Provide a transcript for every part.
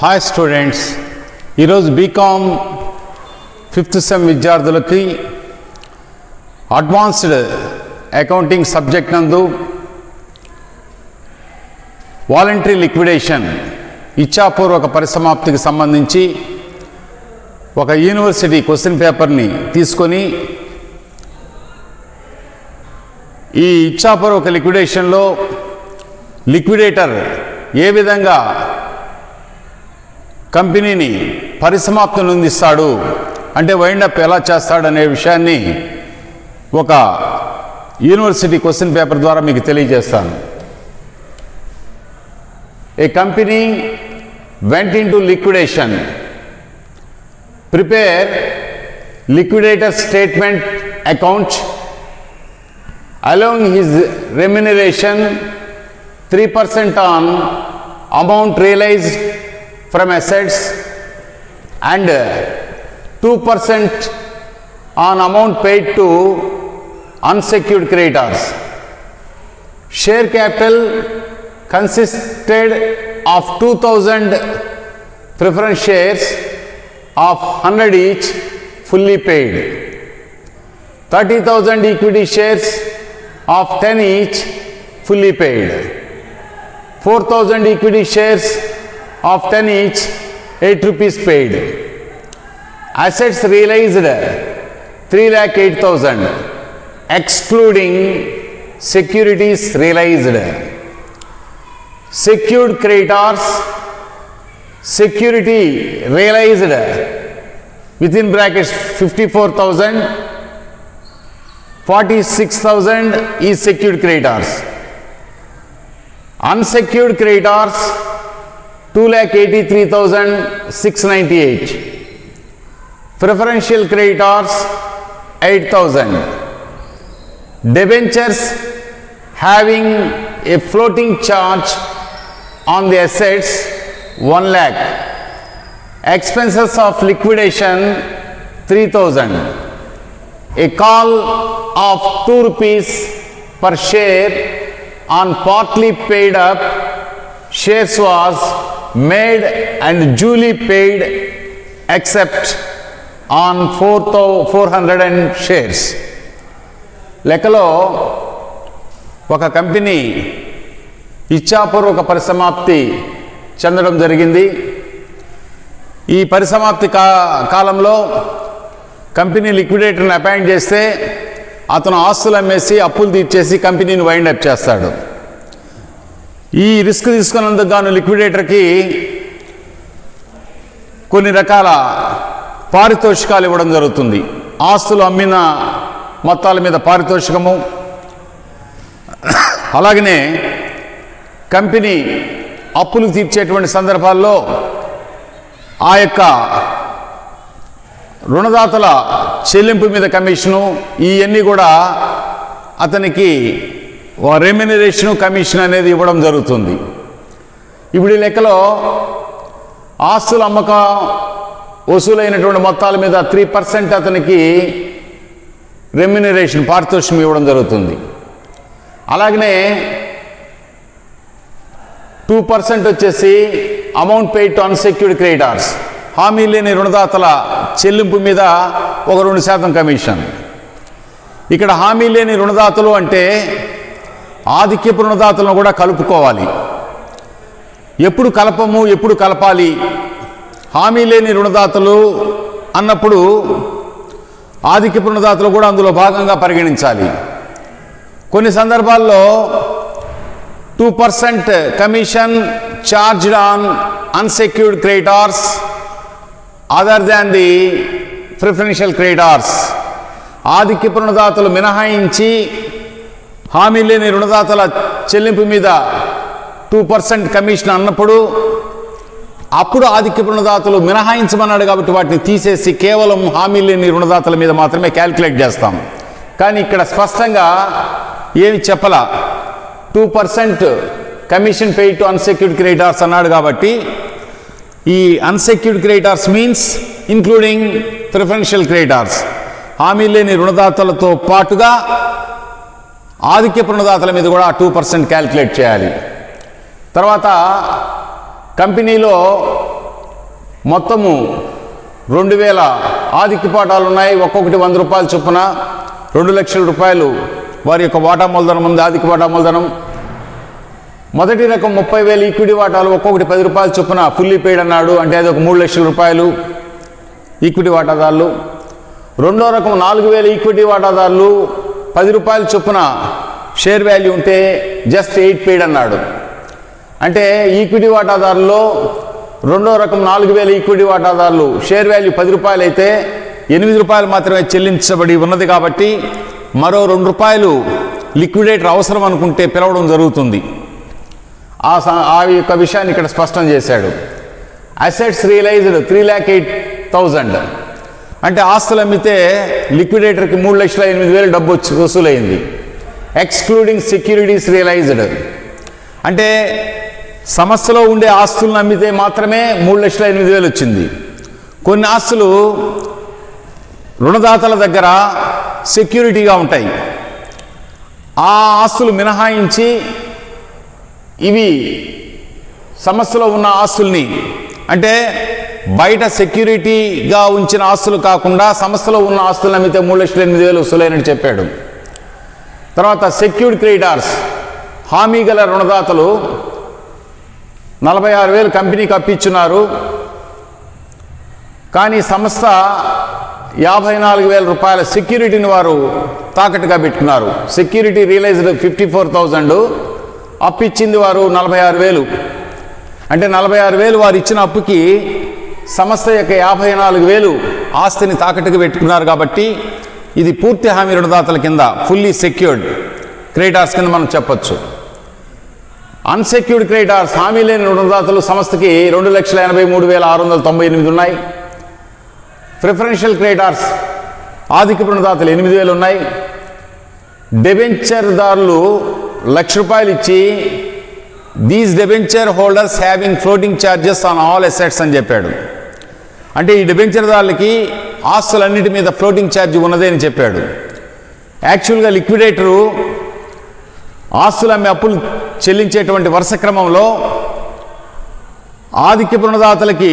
Hi students, ఈరోజు BCom 5th sem విద్యార్థులకి advanced accounting subject నందు వాలంటరీ లిక్విడేషన్ ఇచ్ఛాపూర్వక పరిసమాప్తికి సంబంధించి ఒక యూనివర్సిటీ క్వశ్చన్ పేపర్ని తీసుకొని ఈ ఇచ్ఛాపూర్వక లిక్విడేషన్లో లిక్విడేటర్ ఏ విధంగా కంపెనీని పరిసమాప్తి నొందిస్తాడు అంటే వైండప్ ఎలా చేస్తాడనే విషయాన్ని ఒక యూనివర్సిటీ క్వశ్చన్ పేపర్ ద్వారా మీకు తెలియజేస్తాను. ఏ company went into liquidation. Prepare liquidator statement account allowing his remuneration 3% on amount realized from assets and 2% on amount paid to unsecured creditors. Share capital consisted of 2000 preference shares of 100 each fully paid, 30,000 equity shares of 10 each fully paid, 4,000 equity shares of 10 each 8 rupees paid. Assets realized 3,08,000 excluding securities realized. Secured creditors security realized within brackets 54,000, 46,000 is secured creditors. Unsecured creditors 2,83,698. Preferential creditors 8,000. Debentures having a floating charge on the assets 1 lakh. Expenses of liquidation 3,000. A call of 2 rupees per share on partly paid up shares was made and duly paid except on 400 shares. లెక్కలో ఒక company ఇచ్ఛాపూర్వక పరిసమాప్తి చెందడం జరిగింది. ఈ పరిసమాప్తి కాలంలో company లిక్విడేటర్ని appoint చేస్తే అతను ఆస్తులు అమ్మేసి అప్పులు తీర్చేసి కంపెనీని వైండ్ అప్ చేస్తాడు. ఈ రిస్క్ తీసుకున్నందుకు గాను లిక్విడేటర్కి కొన్ని రకాల పారితోషికాలు ఇవ్వడం జరుగుతుంది. ఆస్తులు అమ్మిన మొత్తాల మీద పారితోషికము, అలాగనే కంపెనీ అప్పులు తీర్చేటువంటి సందర్భాల్లో ఆ యొక్క రుణదాతల చెల్లింపు మీద కమిషను, ఇవన్నీ కూడా అతనికి రెమ్యునరేషను కమిషన్ అనేది ఇవ్వడం జరుగుతుంది. ఇప్పుడు ఈ లెక్కలో ఆస్తుల అమ్మకం వసూలైనటువంటి మొత్తాల మీద 3% అతనికి రెమ్యునరేషన్ పారితోషికం ఇవ్వడం జరుగుతుంది. అలాగనే 2% వచ్చేసి amount paid to unsecured creditors, హామీ లేని రుణదాతల చెల్లింపు మీద ఒక 2% కమిషన్. ఇక్కడ హామీ లేని రుణదాతలు అంటే ఆధిక్యపు రుణదాతలను కూడా కలుపుకోవాలి. ఎప్పుడు కలపము, ఎప్పుడు కలపాలి? హామీ లేని రుణదాతలు అన్నప్పుడు ఆధిక్యపు రుణదాతలు కూడా అందులో భాగంగా పరిగణించాలి. కొన్ని సందర్భాల్లో 2% commission charged on unsecured creditors other than the preferential creditors. ఆధిక్యపు రుణదాతలు మినహాయించి హామీ లేని రుణదాతల చెల్లింపు మీద 2% కమిషన్ అన్నప్పుడు అప్పుడు ఆధిక్యపు రుణదాతలు మినహాయించమన్నాడు కాబట్టి వాటిని తీసేసి కేవలం హామీ లేని రుణదాతల మీద మాత్రమే క్యాల్కులేట్ చేస్తాం. కానీ ఇక్కడ స్పష్టంగా ఏమి చెప్పలా, 2% commission paid to unsecured creditors అన్నాడు కాబట్టి ఈ unsecured creditors means including preferential creditors, హామీ లేని రుణదాతలతో పాటుగా ఆధిక్యపు రుణదాతల మీద కూడా 2% క్యాల్కులేట్ చేయాలి. తర్వాత కంపెనీలో మొత్తము 2000 ఆదిక్య వాటాలు ఉన్నాయి. ఒక్కొక్కటి 100 రూపాయలు చొప్పున 2 లక్షల రూపాయలు వారి యొక్క వాటా మూలధనం ఉంది. ఆదిక్య వాటా మూలధనం. మొదటి రకం 30,000 ఈక్విటీ వాటాలు ఒక్కొక్కటి 10 రూపాయలు చొప్పున ఫుల్లీ పెయిడ్ అన్నాడు. అంటే అది ఒక 3 లక్షల రూపాయలు ఈక్విటీ వాటాదారులు. రెండో రకం 4,000 ఈక్విటీ వాటాదారులు 10 రూపాయల చొప్పున షేర్ వాల్యూ ఉంటే జస్ట్ 8 పెయిడ్ అన్నాడు. అంటే ఈక్విటీ వాటాదారుల్లో రెండో రకం 4,000 ఈక్విటీ వాటాదారులు షేర్ వాల్యూ 10 రూపాయలు అయితే 8 రూపాయలు మాత్రమే చెల్లించబడి ఉన్నది. కాబట్టి మరో 2 రూపాయలు లిక్విడేటర్ అవసరం అనుకుంటే పిలవడం జరుగుతుంది. ఆ యొక్క విషయాన్ని ఇక్కడ స్పష్టం చేశాడు. Assets realized 3,08,000. అంటే ఆస్తులు అమ్మితే లిక్విడేటర్కి 3,08,000 డబ్బు వసూలైంది. ఎక్స్క్లూడింగ్ సెక్యూరిటీస్ రియలైజ్డ్ అంటే సంస్థలో ఉండే ఆస్తులను అమ్మితే మాత్రమే 3,08,000 వచ్చింది. కొన్ని ఆస్తులు రుణదాతల దగ్గర సెక్యూరిటీగా ఉంటాయి. ఆ ఆస్తులు మినహాయించి ఇవి సంస్థలో ఉన్న ఆస్తుల్ని, అంటే బయట సెక్యూరిటీగా ఉంచిన ఆస్తులు కాకుండా సంస్థలో ఉన్న ఆస్తులను అమ్మితే 3,08,000 వసూలైనట్టు చెప్పాడు. తర్వాత సెక్యూర్డ్ క్రెడిటార్స్, హామీ గల రుణదాతలు 46,000 కంపెనీకి అప్పిచ్చున్నారు. కానీ సంస్థ 54,000 రూపాయల సెక్యూరిటీని వారు తాకట్టుగా పెట్టుకున్నారు. సెక్యూరిటీ రియలైజ్డ్ 54,000, అప్పిచ్చింది వారు 46,000. అంటే 46,000 వారు ఇచ్చిన అప్పుకి సంస్థ యొక్క 54,000 ఆస్తిని తాకట్టుగా పెట్టుకున్నారు. కాబట్టి ఇది పూర్తి హామీ రుణదాతల కింద ఫుల్లీ సెక్యూర్డ్ క్రెడిటార్స్ కింద మనం చెప్పొచ్చు. అన్సెక్యూర్డ్ క్రెడిటార్స్, హామీ లేని రుణదాతలు సంస్థకి 2,83,698 ఉన్నాయి. ప్రిఫరెన్షియల్ క్రెడిటార్స్, ఆదిక్య రుణదాతలు 8,000 ఉన్నాయి. డెబెంచర్దారులు 1,00,000 రూపాయలు ఇచ్చి these debenture holders having floating charges on all assets అని చెప్పాడు. అంటే ఈ డెబెంచర్దారులకి ఆస్తులన్నిటి మీద ఫ్లోటింగ్ ఛార్జ్ ఉన్నదే అని చెప్పాడు. యాక్చువల్గా లిక్విడేటరు ఆస్తులు అమ్మే అప్పులు చెల్లించేటువంటి వరుస క్రమంలో ఆదిక్య రుణదాతలకి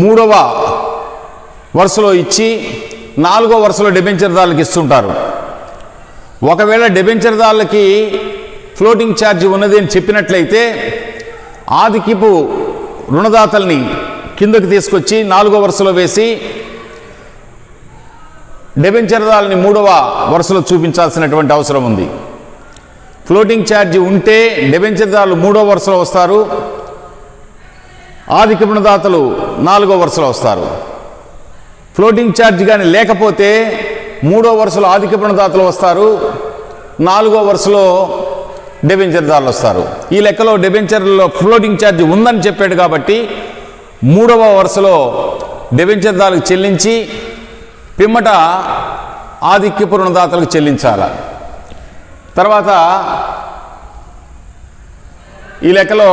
3వ వరుసలో ఇచ్చి 4వ వరుసలో డెబెంచర్దారులకు ఇస్తుంటారు. ఒకవేళ డెబెంచర్దారులకి ఫ్లోటింగ్ ఛార్జ్ ఉన్నది అని చెప్పినట్లయితే ఆదిక్యపు రుణదాతల్ని కిందకి తీసుకొచ్చి 4వ వరుసలో వేసి డెబెంచర్దారులని 3వ వరుసలో చూపించాల్సినటువంటి అవసరం ఉంది. ఫ్లోటింగ్ ఛార్జీ ఉంటే డెబెంచర్దారులు 3వ వరుసలో వస్తారు, ఆదిక్య రుణదాతలు 4వ వరుసలో వస్తారు. ఫ్లోటింగ్ ఛార్జ్ కానీ లేకపోతే 3వ వరుసలో ఆదిక్య రుణదాతలు వస్తారు, 4వ వరుసలో డెబెంచర్దారులు వస్తారు. ఈ లెక్కలో డెబెంచర్లో ఫ్లోటింగ్ ఛార్జ్ ఉందని చెప్పాడు కాబట్టి 3వ వరుసలో డెబెంచర్దారులకు చెల్లించి పిమ్మట ఆదిక్య రుణదాతలకు చెల్లించాలి. తర్వాత ఈ లెక్కలో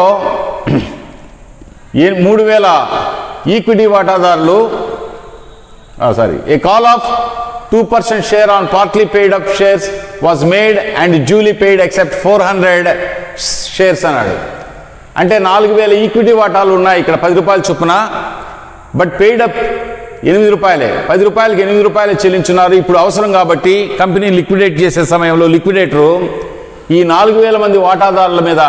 3,000 ఈక్విటీ వాటాదారులు a call of 2% share on partly paid up shares was made and duly paid except 400 shares అన్నాడు. అంటే 4,000 ఈక్విటీ వాటాలు ఉన్నాయి ఇక్కడ 10 రూపాయలు చొప్పున. బట్ పెయిడ్ అప్ 8 రూపాయలే, 10 రూపాయలకి 8 రూపాయలు చెల్లించున్నారు. ఇప్పుడు అవసరం కాబట్టి కంపెనీ లిక్విడేట్ చేసే సమయంలో లిక్విడేటరు ఈ 4,000 మంది వాటాదారుల మీద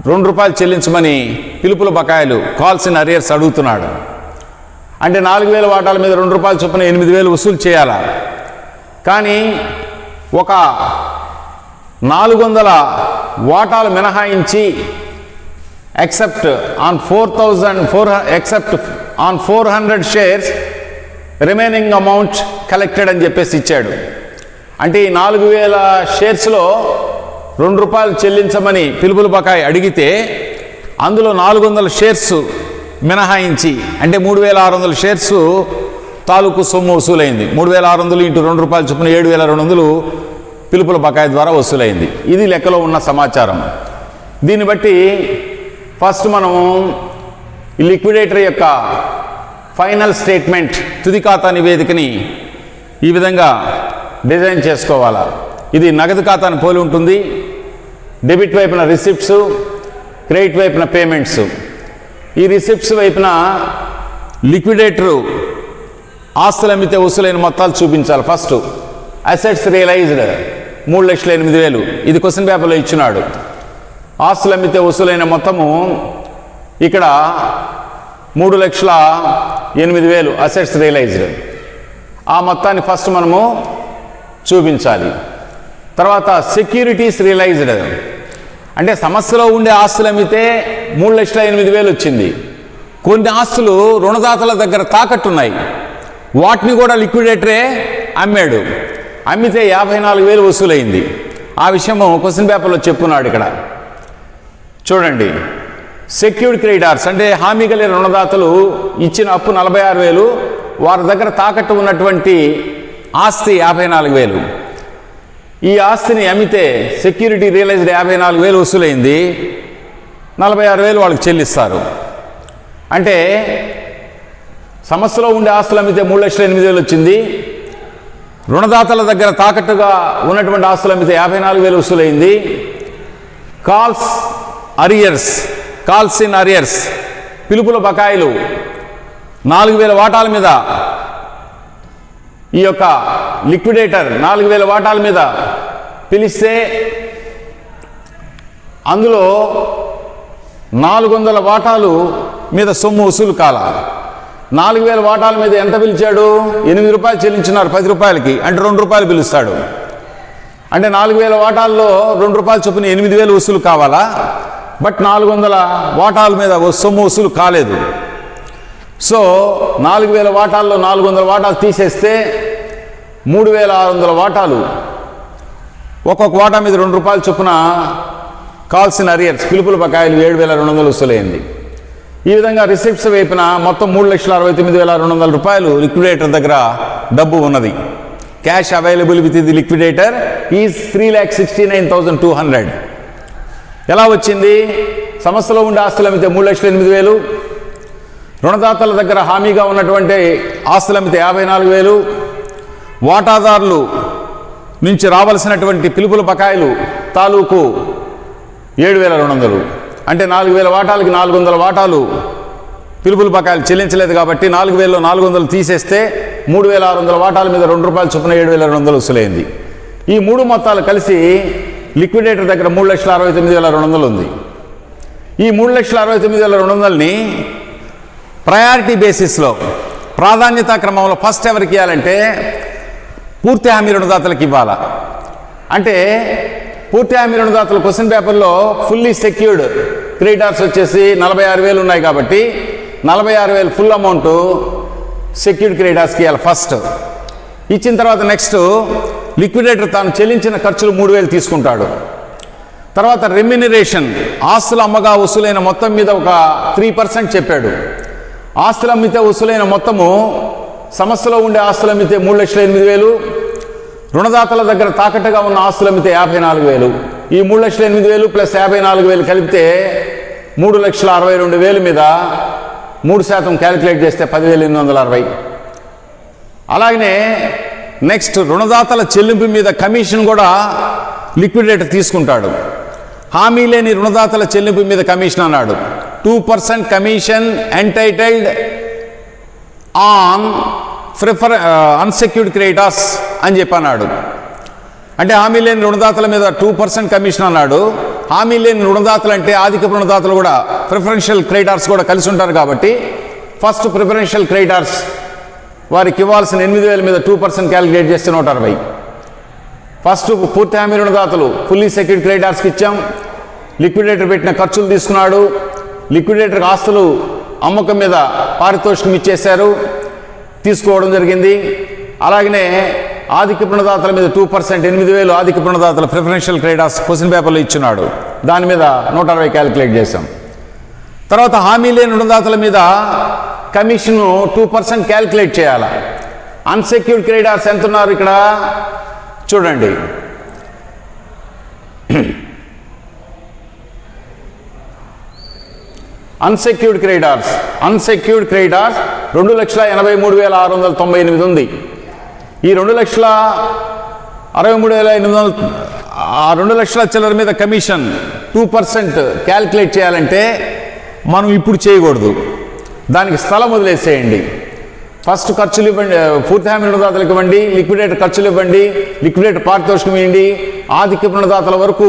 2 రూపాయలు చెల్లించమని పిలుపుల బకాయిలు, కాల్స్ ఇన్ అరియర్స్ అడుగుతున్నాడు. అంటే 4,000 వాటాల మీద 2 రూపాయలు చొప్పున 8,000 వసూలు చేయాలా. కానీ ఒక 400 వాటాలు మినహాయించి except on 400 shares remaining amount collected అని చెప్పేసి ఇచ్చాడు. అంటే ఈ 4,000 షేర్స్లో 2 రూపాయలు చెల్లించమని పిలుపుల బకాయి అడిగితే అందులో 400 షేర్స్ మినహాయించి, అంటే 3,600 షేర్స్ తాలూకు సొమ్ము వసూలైంది. 3,600 ఇంటూ 2 రూపాయలు చొప్పున 7,200 పిలుపుల బకాయి ద్వారా వసూలైంది. ఇది లెక్కలో ఉన్న సమాచారం. దీన్ని బట్టి ఫస్ట్ మనము ఈ లిక్విడేటర్ యొక్క ఫైనల్ స్టేట్మెంట్, తుది ఖాతా నివేదికని ఈ విధంగా డిజైన్ చేసుకోవాలా. ఇది నగదు ఖాతాను పోలి ఉంటుంది. డెబిట్ వైపున రిసిప్ట్స్, క్రెడిట్ వైపున పేమెంట్స్. ఈ రిసిప్ట్స్ వైపున లిక్విడేటరు ఆస్తులు అమ్మితే వసూలైన మొత్తాలు చూపించాలి. ఫస్ట్ అసెట్స్ రియలైజ్డ్ 3,08,000, ఇది క్వశ్చన్ పేపర్లో ఇచ్చినాడు. ఆస్తులు అమ్మితే వసూలైన మొత్తము ఇక్కడ 3,08,000 అసెట్స్ రియలైజ్డ్. ఆ మొత్తాన్ని ఫస్ట్ మనము చూపించాలి. తర్వాత సెక్యూరిటీస్ రియలైజ్డ్ అంటే సమస్యలో ఉండే ఆస్తులు అమ్మితే 3,08,000 వచ్చింది. కొన్ని ఆస్తులు రుణదాతల దగ్గర తాకట్టున్నాయి, వాటిని కూడా లిక్విడేటరే అమ్మాడు. అమ్మితే 54,000 వసూలైంది. ఆ విషయము క్వశ్చన్ పేపర్లో చెప్పున్నాడు. ఇక్కడ చూడండి, సెక్యూర్డ్ క్రెడిటార్స్ అంటే హామీ కలిగిన రుణదాతలు ఇచ్చిన అప్పు 46,000, వారి దగ్గర తాకట్టు ఉన్నటువంటి ఆస్తి 54,000. ఈ ఆస్తిని అమ్మితే సెక్యూరిటీ రియలైజ్డ్ 54,000 వసూలైంది, 46,000 వాళ్ళకి చెల్లిస్తారు. అంటే సమస్యలో ఉండే ఆస్తులు అమ్మితే 3,08,000 వచ్చింది, రుణదాతల దగ్గర తాకట్టుగా ఉన్నటువంటి ఆస్తులు అమ్మితే 54,000 వసూలైంది. కాల్స్ ఇన్ అరియర్స్ పిలుపుల బకాయిలు 4,000 వాటాల మీద ఈ యొక్క లిక్విడేటర్ 4,000 వాటాల మీద పిలిస్తే అందులో 400 వాటాలు మీద సొమ్ము వసూలు కాల. 4,000 వాటాల మీద ఎంత పిలిచాడు? 8 రూపాయలు చెల్లించినారు 10 రూపాయలకి, అంటే 2 రూపాయలు పిలుస్తాడు. అంటే 4,000 వాటాల్లో 2 రూపాయలు చొప్పున 8,000 వసూలు కావాలా? బట్ 400 వాటాల మీద సొమ్ము వసూలు కాలేదు. సో 4,000 వాటాల్లో 400 వాటాలు తీసేస్తే 3,600 వాటాలు, ఒక్కొక్క వాటా మీద 2 రూపాయలు చొప్పున కాల్సిన అరియర్స్ పిలుపుల బకాయిలు 7,200 వసూలైంది. ఈ విధంగా రిసిప్ట్స్ వైపున మొత్తం 3,69,200 రూపాయలు లిక్విడేటర్ దగ్గర డబ్బు ఉన్నది. Cash available with the liquidator is 3,69,200. ఎలా వచ్చింది? సమస్యలో ఉండే ఆస్తులు అమ్మితే 3,08,000, రుణదాతల దగ్గర హామీగా ఉన్నటువంటి ఆస్తులు అమ్మితే 54,000, వాటాదారులు నుంచి రావాల్సినటువంటి పిలుపుల బకాయిలు తాలూకు 7,200. అంటే 4,000 వాటాలకి 400 వాటాలు పిలుపుల బకాయిలు చెల్లించలేదు కాబట్టి 4,000లో 400 తీసేస్తే 3,600 వాటాల మీద 2 రూపాయలు చొప్పున 7,200 వసూలైంది. ఈ మూడు మొత్తాలు కలిసి లిక్విడేటర్ దగ్గర 3,69,200 ఉంది. ఈ 3,69,200ని ప్రయారిటీ బేసిస్లో ప్రాధాన్యతా క్రమంలో ఫస్ట్ ఎవరికి ఇవ్వాలంటే పూర్తి హామీ రుణదాతలకు ఇవ్వాలా. అంటే పూర్తి హామీ రుణదాతలు క్వశ్చన్ పేపర్లో ఫుల్లీ సెక్యూర్డ్ క్రెడిటార్స్ వచ్చేసి 46,000 ఉన్నాయి కాబట్టి 46,000 ఫుల్ అమౌంట్ సెక్యూర్డ్ క్రెడిటార్స్కి ఇవ్వాలి ఫస్ట్. ఇచ్చిన తర్వాత నెక్స్ట్ లిక్విడేటర్ తాను చెల్లించిన ఖర్చులు 3,000 తీసుకుంటాడు. తర్వాత రెమ్యునరేషన్ ఆస్తుల అమ్మగా వసూలైన మొత్తం మీద ఒక 3% చెప్పాడు. ఆస్తులు అమ్మితే వసూలైన మొత్తము సమస్యలో ఉండే ఆస్తులు అమ్మితే 3,08,000, రుణదాతల దగ్గర తాకట్టుగా ఉన్న ఆస్తులు అమ్మితే 54,000. ఈ 3,08,000 ప్లస్ 54,000 కలిపితే 3,62,000 మీద 3% క్యాలిక్యులేట్ చేస్తే 10,860. అలాగనే నెక్స్ట్ రుణదాతల చెల్లింపు మీద కమిషన్ కూడా లిక్విడేటర్ తీసుకుంటాడు. హామీ లేని రుణదాతల చెల్లింపు మీద కమిషన్ అన్నాడు. 2% commission entitled on unsecured creditors అని చెప్పన్నాడు. అంటే హామీ లేని రుణదాతల మీద 2% కమిషన్ అన్నాడు. హామీ లేని రుణదాతలు అంటే ఆధిక రుణదాతలు కూడా ప్రిఫరెన్షియల్ క్రెడిటార్స్ కూడా కలిసి ఉంటారు కాబట్టి ఫస్ట్ ప్రిఫరెన్షియల్ క్రెడిటార్స్ వారికి ఇవ్వాల్సిన 8,000 మీద 2% క్యాలిక్యులేట్ చేస్తే 160. ఫస్ట్ పూర్తి హామీ రుణదాతలు ఫుల్లీ సెక్యూర్డ్ క్రెడిటార్స్కి ఇచ్చాం. లిక్విడేటర్ పెట్టిన ఖర్చులు తీసుకున్నాడు. లిక్విడేటర్కి ఆస్తులు అమ్మకం మీద పారితోషికం ఇచ్చేశారు, తీసుకోవడం జరిగింది. అలాగనే ఆధిక రుణదాతల మీద 2% 8,000 ఆధిక రుణదాతల ప్రిఫరెన్షియల్ క్రెడిటార్స్ క్వశ్చన్ పేపర్లో ఇచ్చున్నాడు. దాని మీద 160 క్యాలిక్యులేట్ చేశాం. తర్వాత హామీ లేని రుణదాతల మీద కమిషన్ 2% క్యాలిక్యులేట్ చేయాలి. అన్సెక్యూర్డ్ క్రెడిటార్స్ ఎంత ఉన్నారు ఇక్కడ చూడండి. అన్సెక్యూర్డ్ క్రెడిటార్స్ 2,83,698 ఉంది. ఈ 2,63,800 2 లక్షల చిల్లర మీద కమిషన్ 2% క్యాలిక్యులేట్ చేయాలంటే మనం ఇప్పుడు చేయకూడదు, దానికి స్థలం వదిలేసేయండి. ఫస్ట్ ఖర్చులు ఇవ్వండి, పూర్తి హామీ రుణదాతలకు ఇవ్వండి, లిక్విడేటర్ ఖర్చులు ఇవ్వండి, లిక్విడేటర్ పారితోషికం ఇవ్వండి, ఆధిక్య రుణదాతల వరకు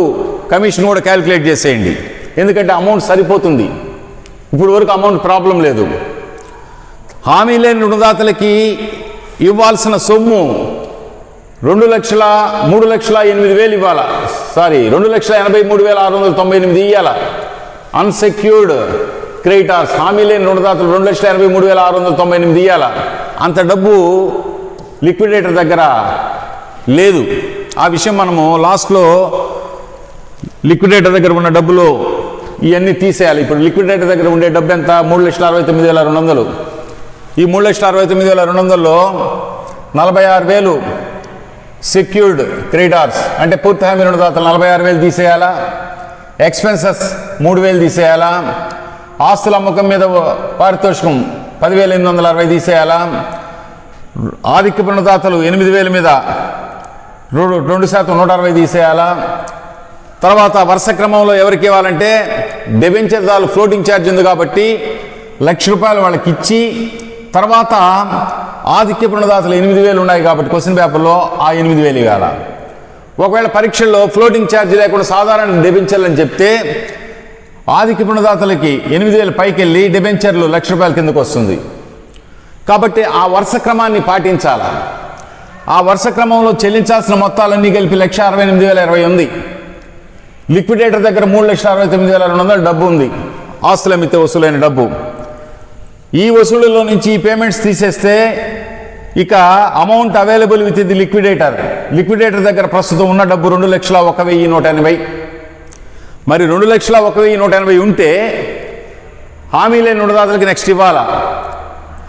కమిషన్ కూడా క్యాలిక్యులేట్ చేసేయండి. ఎందుకంటే అమౌంట్ సరిపోతుంది, ఇప్పుడు వరకు అమౌంట్ ప్రాబ్లం లేదు. హామీ లేని రుణదాతలకి ఇవ్వాల్సిన సొమ్ము 2,03,08,000 ఇవ్వాలా, 2,83,698 ఇవ్వాల. అన్సెక్యూర్డ్ క్రెడిటార్స్, హామీ లేని రుణదాతలు 2,83,698 ఇవ్వాల. అంత డబ్బు లిక్విడేటర్ దగ్గర లేదు. ఆ విషయం మనము లాస్ట్లో లిక్విడేటర్ దగ్గర ఉన్న డబ్బులో ఇవన్నీ తీసేయాలి. ఇప్పుడు లిక్విడేటర్ దగ్గర ఉండే డబ్బు ఎంత? 3,69,200. ఈ 3,69,200లో 46,000 సెక్యూర్డ్ క్రెడిటార్స్, అంటే పూర్తి హామీ రుణదాతలు 46,000 తీసేయాలా, ఎక్స్పెన్సెస్ 3,000 తీసేయాలా, ఆస్తుల అమ్మకం మీద పారితోషికం 10,860 తీసేయాలా, ఆధిక్య రుణదాతలు 8,000 మీద 2% 160 తీసేయాలా. తర్వాత వరుస క్రమంలో ఎవరికి ఇవ్వాలంటే డెబెంచర్దారులు ఫ్లోటింగ్ ఛార్జ్ ఉంది కాబట్టి ₹1,00,000 వాళ్ళకి ఇచ్చి, తర్వాత ఆధిక్య రుణదాతలు 8,000 ఉన్నాయి కాబట్టి క్వశ్చన్ పేపర్లో ఆ 8,000 ఇవ్వాల. ఒకవేళ పరీక్షల్లో ఫ్లోటింగ్ ఛార్జ్ లేకుండా సాధారణ డెబెంచర్లు అని చెప్తే ఆధిక్య రుణదాతలకి 8,000 పైకి వెళ్ళి డెబెంచర్లు ₹1,00,000 కిందకు వస్తుంది. కాబట్టి ఆ వరుస క్రమాన్ని పాటించాలి. ఆ వరుస క్రమంలో చెల్లించాల్సిన మొత్తాలన్నీ కలిపి 1,68,020 ఉంది. లిక్విడేటర్ దగ్గర 3,69,200 డబ్బు ఉంది, ఆస్తుల అమ్మితే వసూలైన డబ్బు. ఈ వసూళ్ళలో నుంచి ఈ పేమెంట్స్ తీసేస్తే ఇక amount available with the liquidator దగ్గర ప్రస్తుతం ఉన్న డబ్బు 2,01,180. మరి 2,01,180 ఉంటే హామీ లేని రుణదాతలకి నెక్స్ట్ ఇవ్వాలా.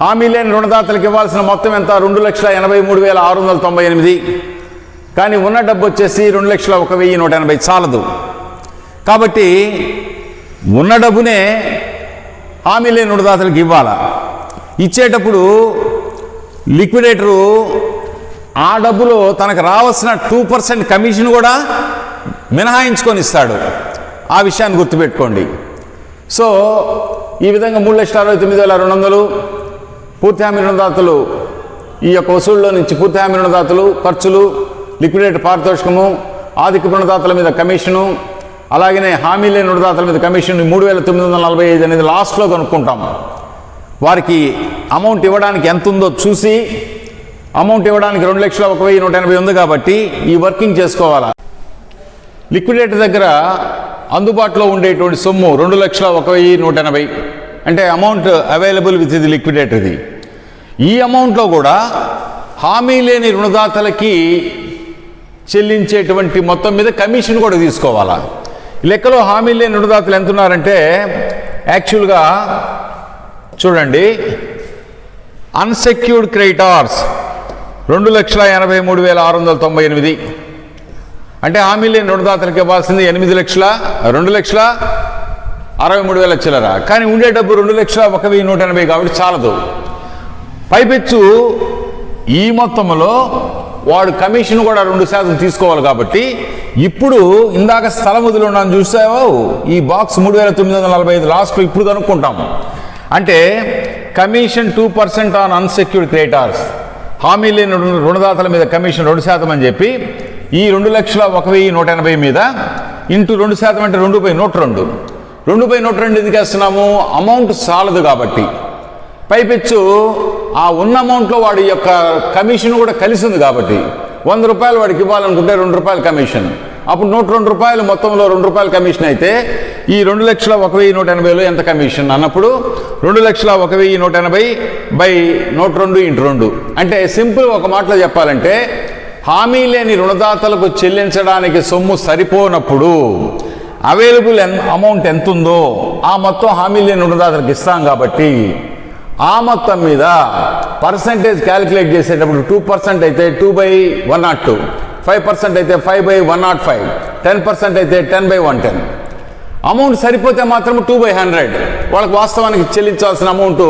హామీ లేని రుణదాతలకు ఇవ్వాల్సిన మొత్తం ఎంత? 2,83,698. కానీ ఉన్న డబ్బు వచ్చేసి 2,01,180 చాలదు. కాబట్టి ఉన్న డబ్బునే హామీ లేని రుణదాతలకు ఇవ్వాలా. ఇచ్చేటప్పుడు లిక్విడేటరు ఆ డబ్బులో తనకు రావాల్సిన 2% కమిషన్ కూడా మినహాయించుకొని ఇస్తాడు. ఆ విషయాన్ని గుర్తుపెట్టుకోండి. సో ఈ విధంగా 3,69,200 పూర్తి హామీ రుణదాతలు ఈ యొక్క వసూళ్ళలో నుంచి పూర్తి హామీ రుణదాతలు ఖర్చులు, లిక్విడేటర్ పారితోషికము, ఆధిక్య రుణదాతల మీద కమిషను, అలాగనే హామీ లేని రుణదాతల మీద కమిషన్ 3,945 అనేది లాస్ట్లో కనుక్కుంటాం. వారికి అమౌంట్ ఇవ్వడానికి ఎంత ఉందో చూసి, అమౌంట్ ఇవ్వడానికి 2,01,180 ఉంది కాబట్టి ఈ వర్కింగ్ చేసుకోవాలా. లిక్విడేటర్ దగ్గర అందుబాటులో ఉండేటువంటి సొమ్ము 2,01,180, అంటే అమౌంట్ అవైలబుల్ విత్ ది లిక్విడేటర్ది. ఈ అమౌంట్లో కూడా హామీ లేని రుణదాతలకి చెల్లించేటువంటి మొత్తం మీద కమిషన్ కూడా తీసుకోవాలా. లెక్కలో హామీ లేని రుణదాతలు ఎంత ఉన్నారంటే యాక్చువల్గా చూడండి, అన్సెక్యూర్డ్ క్రెడిటార్స్ 2,83,698. అంటే హామీ లేని రుణదాతలకు ఇవ్వాల్సింది 2,63,000 చిల్లర. కానీ ఉండే డబ్బు 2,01,180 కాబట్టి చాలదు. పైపెచ్చు ఈ మొత్తంలో వాడు కమిషన్ కూడా 2% తీసుకోవాలి. కాబట్టి ఇప్పుడు ఇందాక స్థలం వదిలి ఉన్నాను చూసావో, ఈ బాక్స్ 3,945 లాస్ట్లో ఇప్పుడు కనుక్కుంటాము. అంటే కమిషన్ 2% ఆన్ అన్సెక్యూర్డ్ క్రెడిటార్స్, హామీ లేని రుణదాతల మీద కమిషన్ 2% అని చెప్పి ఈ 2,01,180 మీద ఇంటూ 2% అంటే 2/102. 2/102 ఎందుకు వేస్తున్నాము? అమౌంట్ చాలదు కాబట్టి. పైపెచ్చు ఆ ఉన్న అమౌంట్లో వాడి యొక్క కమిషన్ కూడా కలిసి ఉంది కాబట్టి ₹100 వాడికి ఇవ్వాలనుకుంటే ₹2 కమిషన్. అప్పుడు ₹102 మొత్తంలో ₹2 కమిషన్ అయితే ఈ 2,01,180లో ఎంత కమిషన్ అన్నప్పుడు 2,01,180 బై 102 × 2. అంటే సింపుల్ ఒక మాటలో చెప్పాలంటే హామీ లేని రుణదాతలకు చెల్లించడానికి సొమ్ము సరిపోనప్పుడు అవైలబుల్ అమౌంట్ ఎంత ఉందో ఆ మొత్తం హామీ లేని రుణదాతలకు ఇస్తాం. కాబట్టి ఆ మొత్తం మీద పర్సంటేజ్ క్యాలిక్యులేట్ చేసేటప్పుడు 2% అయితే 2/102, 5% అయితే 5/105, 10% అయితే 10/110. అమౌంట్ సరిపోతే మాత్రం 2/100. వాళ్ళకి వాస్తవానికి చెల్లించాల్సిన అమౌంట్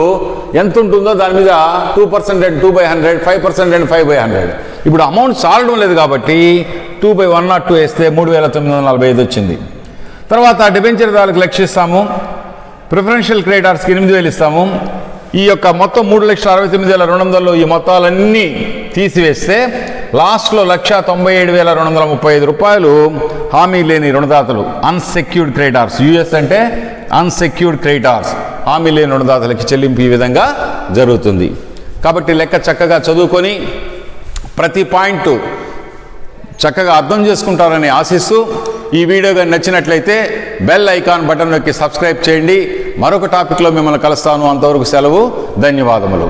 ఎంత ఉంటుందో దాని మీద 2% అంటే 2/100, 5% అంటే 5/100. ఇప్పుడు అమౌంట్ చాలడం లేదు కాబట్టి 2/102 వేస్తే 3,945 వచ్చింది. తర్వాత డిబెంచర్ దానికి లెక్కిస్తాము. ప్రిఫరెన్షియల్ క్రెడిటార్స్కి 8,000 ఇస్తాము. ఈ యొక్క మొత్తం 3,69,200 ఈ మొత్తాలన్నీ తీసివేస్తే లాస్ట్లో 1,97,235 రూపాయలు హామీ లేని రుణదాతలు, అన్సెక్యూర్డ్ క్రెడిటార్స్, యుఎస్ అంటే అన్సెక్యూర్డ్ క్రెడిటార్స్, హామీ లేని రుణదాతలకి చెల్లింపు ఈ విధంగా జరుగుతుంది. కాబట్టి లెక్క చక్కగా చదువుకొని ప్రతి పాయింట్ చక్కగా అర్థం చేసుకుంటారని ఆశిస్తూ ఈ వీడియో కానీ నచ్చినట్లయితే బెల్ ఐకాన్ బటన్ నొక్కి సబ్స్క్రైబ్ చేయండి. మరొక టాపిక్లో మిమ్మల్ని కలుస్తాను. అంతవరకు సెలవు. ధన్యవాదములు.